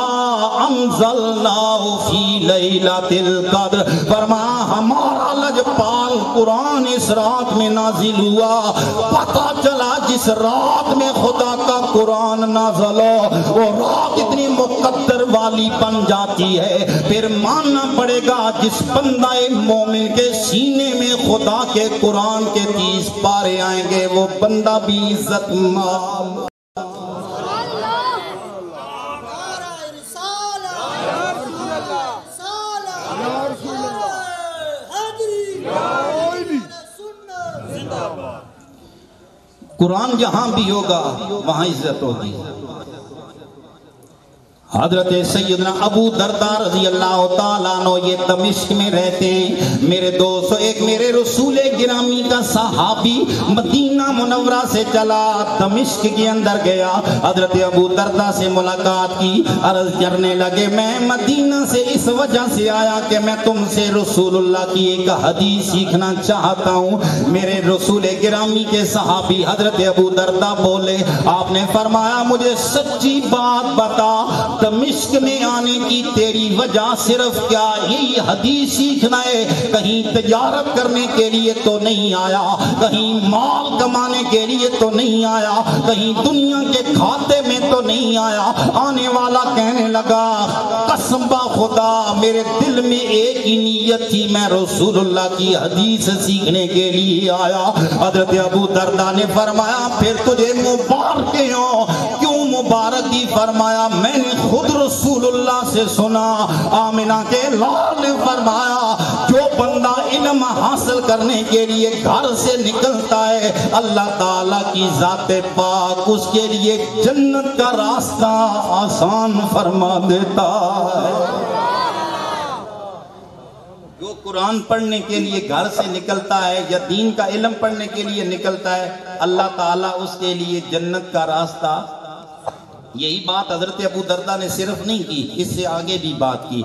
انزلناہ فی لیلۃ القدر، فرمایا ہمارا لجپال قرآن اس رات میں نازل ہوا۔ پتہ چلا جس رات میں خدا کا قرآن نازل ہو وہ رات اتنی مقدر والی بن جاتی ہے۔ پھر ماننا پڑے گا جس بندہ مومن کے سینے میں خدا کے قرآن کے 30 پارے آئیں گے وہ بندہ بھی عزت مال۔ قرآن جہاں بھی ہوگا وہاں عزت ہوگی۔ حضرت سیدنا ابو درداء رضی اللہ تعالیٰ عنہ یہ دمشق میں رہتے ہیں۔ میرے دوستو ایک میرے رسول گرامی کا صحابی مدینہ منورہ سے چلا دمشق کے اندر گیا، حضرت ابو درداء سے ملاقات کی، عرض کرنے لگے میں مدینہ سے اس وجہ سے آیا کہ میں تم سے رسول اللہ کی ایک حدیث سیکھنا چاہتا ہوں۔ میرے رسول گرامی کے صحابی حضرت ابو درداء بولے، آپ نے فرمایا مجھے سچی بات بتا، دمشق میں آنے کی تیری وجہ صرف کیا یہی حدیث سیکھنا ہے؟ کہیں تجارت کرنے کے لیے تو نہیں آیا، کہیں مال کمانے کے لیے تو نہیں آیا، کہیں دنیا کے کھاتے میں تو نہیں آیا۔ آنے والا کہنے لگا قسم با خدا میرے دل میں ایک ہی نیت تھی، میں رسول اللہ کی حدیث سیکھنے کے لیے آیا۔ حضرت ابو درداء نے فرمایا پھر تجھے مبارک ہوں۔ کیوں مبارک ہی؟ فرمایا میں نے خود رسول اللہ سے سنا، آمنہ کے لال نے فرمایا جو بندہ علم حاصل کرنے کے لیے گھر سے نکلتا ہے اللہ تعالیٰ کی ذات پاک اس کے لیے جنت کا راستہ آسان فرما دیتا ہے۔ جو قرآن پڑھنے کے لیے گھر سے نکلتا ہے یا دین کا علم پڑھنے کے لیے نکلتا ہے اللہ تعالیٰ اس کے لیے جنت کا راستہ۔ یہی بات حضرت ابو درداء نے صرف نہیں کی، اس سے آگے بھی بات کی۔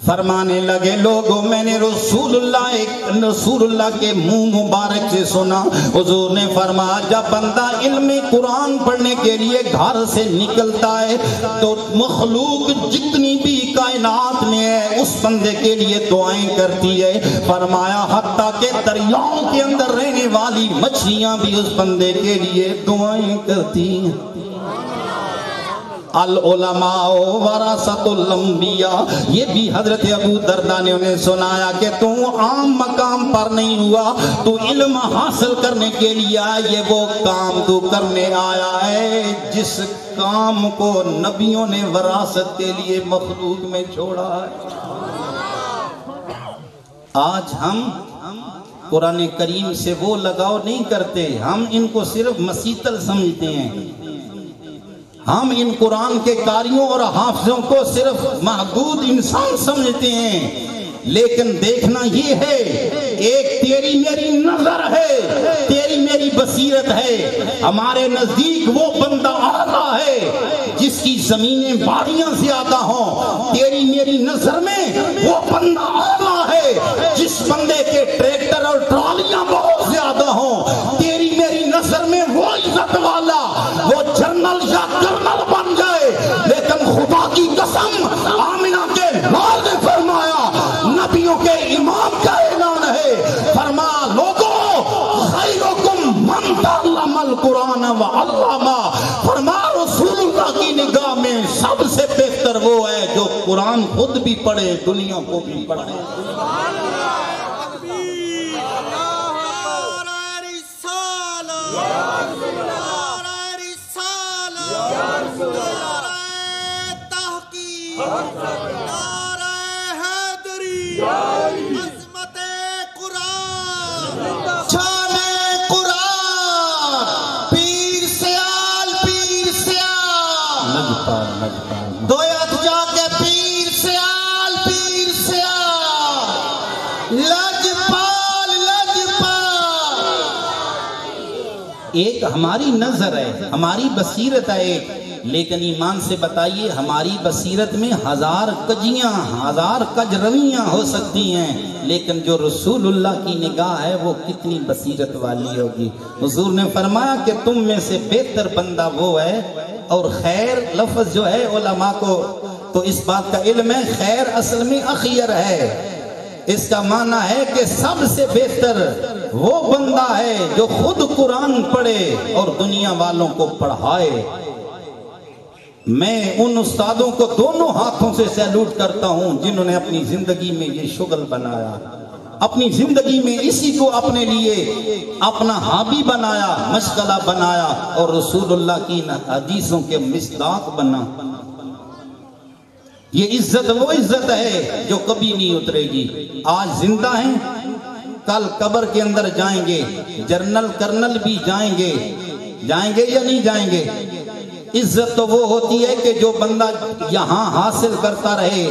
فرمانے لگے لوگوں میں نے رسول اللہ کے منہ مبارک سے سنا، حضور نے فرمایا جب بندہ علم قرآن پڑھنے کے لیے گھر سے نکلتا ہے تو مخلوق جتنی بھی کائنات میں ہے اس بندے کے لیے دعائیں کرتی ہے۔ فرمایا حتیٰ کہ دریاؤں کے اندر رہنے والی مچھلیاں بھی اس بندے کے لیے دعائیں کرتی ہیں۔ العلماء ورثۃ الانبیاء، یہ بھی حضرت ابو درداء نے انہیں سنایا کہ تو عام مقام پر نہیں ہوا، تو علم حاصل کرنے کے لیے یہ وہ کام تو کرنے آیا ہے جس کام کو نبیوں نے وراثت کے لیے مخلوق میں چھوڑا ہے۔ آج ہم قرآن کریم سے وہ لگاؤ نہیں کرتے، ہم ان کو صرف مسیطل سمجھتے ہیں، ہم ان قرآن کے قاریوں اور حافظوں کو صرف محدود انسان سمجھتے ہیں۔ لیکن دیکھنا یہ ہے ایک تیری میری نظر ہے، تیری میری بصیرت ہے، ہمارے نزدیک وہ بندہ آتا ہے جس کی زمینیں باڑیاں زیادہ ہوں، تیری میری نظر میں وہ بندہ آتا ہے جس بندے کے ٹریکٹر اور ٹرالیاں بہت زیادہ ہوں، تیری میری نظر میں وہ عزت والا وہ جنرل یا کرنل بن جائے۔ لیکن خدا کی قسم آمنہ کے لال نے فرمایا نبیوں کے امام کا اعلان ہے، فرما لوگوں خیرکم من تعلم القرآن وعلمہ، فرما رسول اللہ کی نگاہ میں سب سے بہتر وہ ہے جو قرآن خود بھی پڑھے دنیا کو بھی پڑھے۔ عظمت قرآن، شان قرآن، پیر سیال پیر سیال، دویت جا کے پیر سیال پیر سیال، لجپال لجپال۔ ایک ہماری نظر ہے، ہماری بصیرت ہے ایک، لیکن ایمان سے بتائیے ہماری بصیرت میں ہزار کجیاں ہزار کج رویاں ہو سکتی ہیں، لیکن جو رسول اللہ کی نگاہ ہے وہ کتنی بصیرت والی ہوگی۔ حضور نے فرمایا کہ تم میں سے بہتر بندہ وہ ہے، اور خیر لفظ جو ہے علماء کو تو اس بات کا علم ہے خیر اصل میں اخیر ہے، اس کا معنی ہے کہ سب سے بہتر وہ بندہ ہے جو خود قرآن پڑھے اور دنیا والوں کو پڑھائے۔ میں ان استادوں کو دونوں ہاتھوں سے سیلوٹ کرتا ہوں جنہوں نے اپنی زندگی میں یہ شغل بنایا، اپنی زندگی میں اسی کو اپنے لیے اپنا ہابی بنایا، مشغلہ بنایا اور رسول اللہ کی حدیثوں کے مصداق بنا۔ یہ عزت وہ عزت ہے جو کبھی نہیں اترے گی۔ آج زندہ ہیں، کل قبر کے اندر جائیں گے، جنرل کرنل بھی جائیں گے یا نہیں جائیں گے؟ عزت تو وہ ہوتی ہے کہ جو بندہ یہاں حاصل کرتا رہے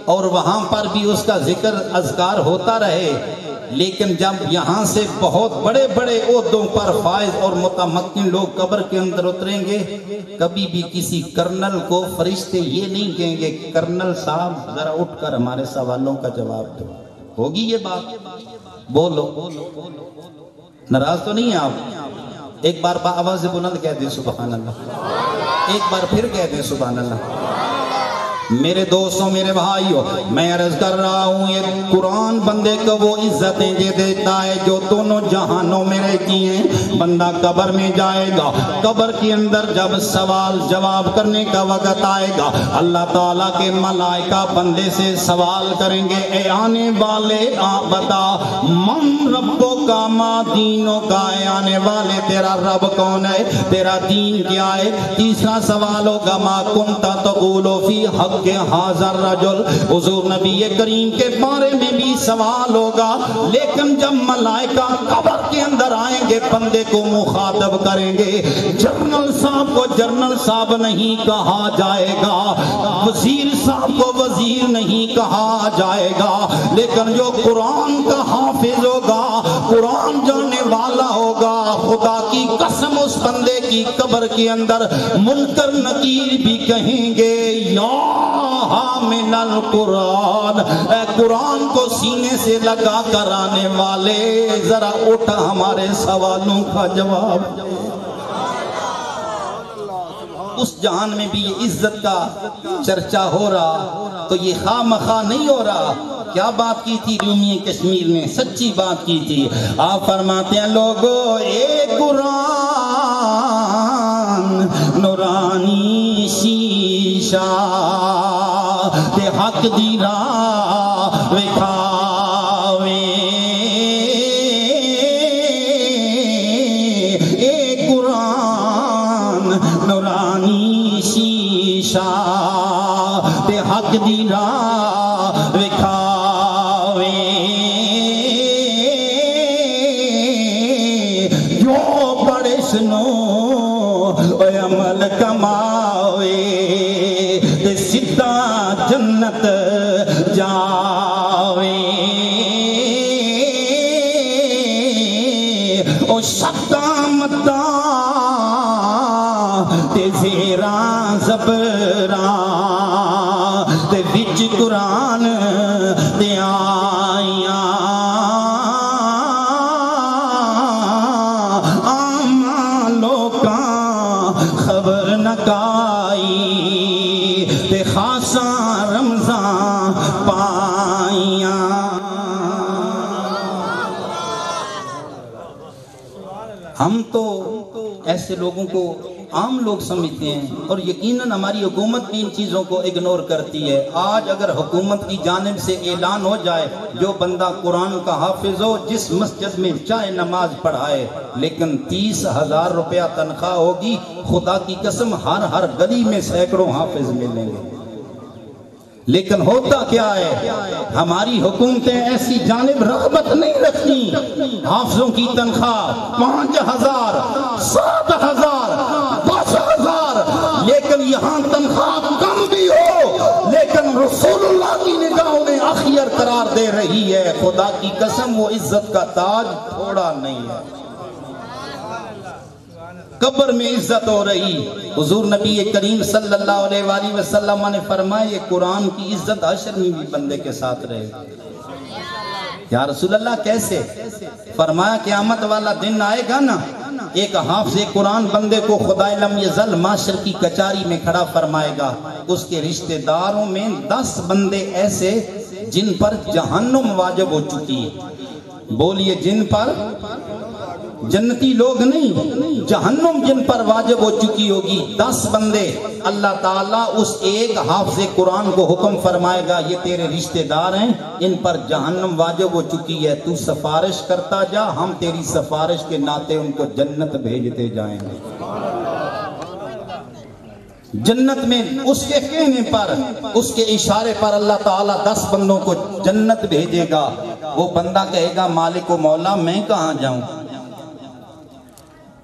اور وہاں پر بھی اس کا ذکر اذکار ہوتا رہے، لیکن جب یہاں سے بہت بڑے بڑے عہدوں پر فائز اور متمکن لوگ قبر کے اندر اتریں گے، کبھی بھی کسی کرنل کو فرشتے یہ نہیں کہیں گے کرنل صاحب ذرا اٹھ کر ہمارے سوالوں کا جواب دو۔ ہوگی یہ بات؟ بولو، ناراض تو نہیں ہیں آپ؟ ایک بار آواز بلند کہہ دیں سبحان اللہ، ایک بار پھر کہہ دیں سبحان اللہ۔ میرے دوستوں، میرے بھائیوں، میں عرض کر رہا ہوں یہ قرآن بندے کو وہ عزتیں دے دیتا ہے جو دونوں جہانوں میں رہتی ہیں۔ بندہ قبر میں جائے گا، قبر کے اندر جب سوال جواب کرنے کا وقت آئے گا، اللہ تعالیٰ کے ملائکہ بندے سے سوال کریں گے، اے آنے والے بتا من ربوں کا ما دینوں کا، اے آنے والے تیرا رب کون ہے، تیرا دین کیا ہے؟ تیسرا سوال ہوگا ما کنت تقول فی حق کہ حاضر رجل، حضور نبی کریم کے بارے میں بھی سوال ہوگا۔ لیکن جب ملائکہ قبر کے اندر آئیں گے بندے کو مخاطب کریں گے، جنرل صاحب کو جنرل صاحب نہیں کہا جائے گا، وزیر صاحب کو وزیر نہیں کہا جائے گا، لیکن جو قرآن کا حافظ ہوگا، قرآن جاننے والا ہوگا، خدا کی قسم اس بندے کی قبر کے اندر منکر نکیر بھی کہیں گے یا حامل القرآن، اے قرآن کو سینے سے لگا کر آنے والے ذرا اٹھا ہمارے سوالوں کا جواب۔ اس جہان میں بھی یہ عزت کا چرچا ہو رہا تو یہ خواہ مخواہ نہیں ہو رہا۔ کیا بات کی تھی رومی کشمیر نے؟ سچی بات کی تھی۔ آپ فرماتے ہیں لوگو اے قرآن نورانی شیشہ تے حق دی راہ وکھاوے، اے قرآن نورانی شیشہ تے حق دی راہ وکھاوے، جو پڑھے سنو اے عمل کماوے تے سدھا جنت جاوے، او شبداں مداں تے زیراں زبراں تے وچ قرآن دے آیاں، آماں لوکاں خبر نہ کائی تے خاصاں رمضان پائیاں۔ ہم تو ایسے لوگوں کو عام لوگ سمجھتے ہیں اور یقیناً ہماری حکومت بھی ان چیزوں کو اگنور کرتی ہے۔ آج اگر حکومت کی جانب سے اعلان ہو جائے جو بندہ قرآن کا حافظ ہو جس مسجد میں چاہے نماز پڑھائے، لیکن 30,000 روپیہ تنخواہ ہوگی، خدا کی قسم ہر گلی میں سینکڑوں حافظ ملیں گے۔ لیکن ہوتا کیا ہے، ہماری حکومتیں ایسی جانب رغبت نہیں رکھتی۔ حافظوں کی تنخواہ 5,000 7,000 10,000، لیکن یہاں تنخواہ کم بھی ہو لیکن رسول اللہ کی نگاہوں میں اخیر قرار دے رہی ہے۔ خدا کی قسم وہ عزت کا تاج تھوڑا نہیں ہے۔ قبر میں عزت ہو رہی، حضور نبی کریم صلی اللہ علیہ وآلہ وسلم نے فرمایا یہ قرآن کی عزت حشر میں بھی بندے کے ساتھ رہے۔ یا رسول اللہ کیسے؟ فرمایا قیامت والا دن آئے گا نا ایک حافظ قرآن بندے کو خدائے لم یزل معاشر کی کچاری میں کھڑا فرمائے گا، اس کے رشتہ داروں میں 10 بندے ایسے جن پر جہنم واجب ہو چکی ہے۔ بولیے جن پر، جنتی لوگ نہیں، جہنم جن پر واجب ہو چکی ہوگی 10 بندے، اللہ تعالیٰ اس ایک حافظ قرآن کو حکم فرمائے گا یہ تیرے رشتہ دار ہیں، ان پر جہنم واجب ہو چکی ہے، تو سفارش کرتا جا، ہم تیری سفارش کے ناطے ان کو جنت بھیجتے جائیں گے۔ جنت میں اس کے کہنے پر، اس کے اشارے پر اللہ تعالیٰ 10 بندوں کو جنت بھیجے گا۔ وہ بندہ کہے گا مالک و مولا میں کہاں جاؤں،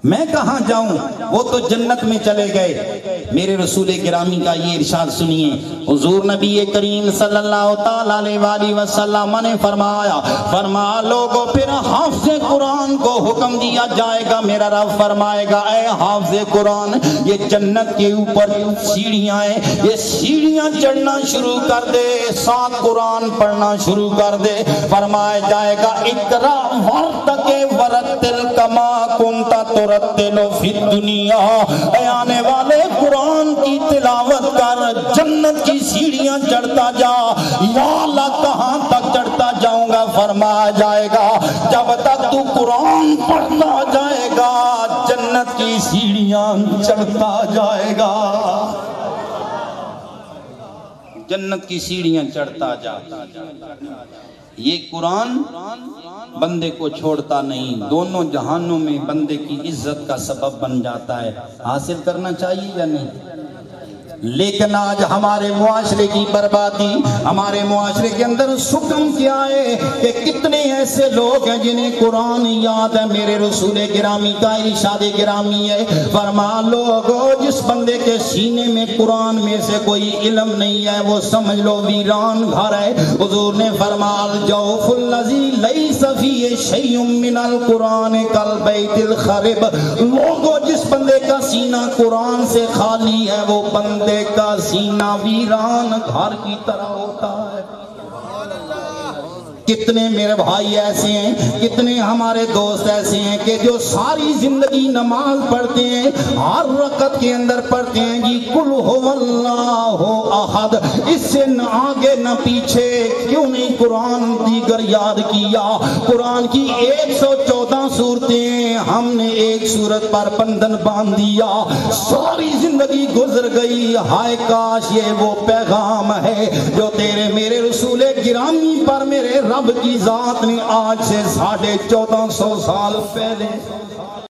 میں کہاں جاؤں، وہ تو جنت میں چلے گئے۔ میرے رسول گرامی کا یہ ارشاد سنیے، حضور نبی کریم صلی اللہ تعالیٰ علیہ وسلم نے فرمایا لوگوں پھر حافظ قرآن کو حکم دیا جائے گا، میرا رب فرمائے گا اے حافظ قرآن یہ جنت کے اوپر سیڑھیاں ہیں، یہ سیڑھیاں چڑھنا شروع کر دے، ساتھ قرآن پڑھنا شروع کر دے۔ فرمایا جائے گا اقرا ورتق ورتل کما کنت ترتل فی الدنیا، اے آنے والے قرآن کی تلاوت کر، جنت کی سیڑھیاں چڑھتا جا۔ یا اللہ کہاں تک چڑھتا جاؤں گا؟ فرمایا جائے گا جب تک تو قرآن پڑھتا جائے گا جنت کی سیڑھیاں چڑھتا جائے گا، جنت کی سیڑھیاں چڑھتا جا۔ یہ قرآن بندے کو چھوڑتا نہیں، دونوں جہانوں میں بندے کی عزت کا سبب بن جاتا ہے۔ حاصل کرنا چاہیے یا نہیں؟ لیکن آج ہمارے معاشرے کی بربادی، ہمارے معاشرے کے اندر سکم کیا ہے کہ کتنے ایسے لوگ ہیں جنہیں قرآن یاد ہے۔ میرے رسول گرامی کا ارشاد گرامی ہے، فرما لوگو جس بندے کے سینے میں قرآن میں سے کوئی علم نہیں ہے وہ سمجھ لو ویران گھر ہے۔ حضور نے فرمایا الجوف الذی لیس فیہ شیء من القرآن کالبیت الخرب، لوگو جس بندے کا سینہ قرآن سے خالی ہے وہ بندے کا سینہ ویران گھر کی طرح ہوتا ہے۔ کتنے میرے بھائی ایسے ہیں، کتنے ہمارے دوست ایسے ہیں کہ جو ساری زندگی نماز پڑھتے ہیں، ہر رکعت کے اندر پڑھتے ہیں جی قل هو اللہ احد، اس سے نہ آگے نہ پیچھے، کیوں نہیں قرآن دیگر یاد کیا؟ قرآن کی 114 صورتیں ہم نے ایک صورت پر بندھن باندھ دیا، ساری زندگی گزر گئی۔ ہائے کاش یہ وہ پیغام ہے جو تیرے میرے رسول گرامی پر میرے رب کی ذات نے آج سے 1450 سال پہلے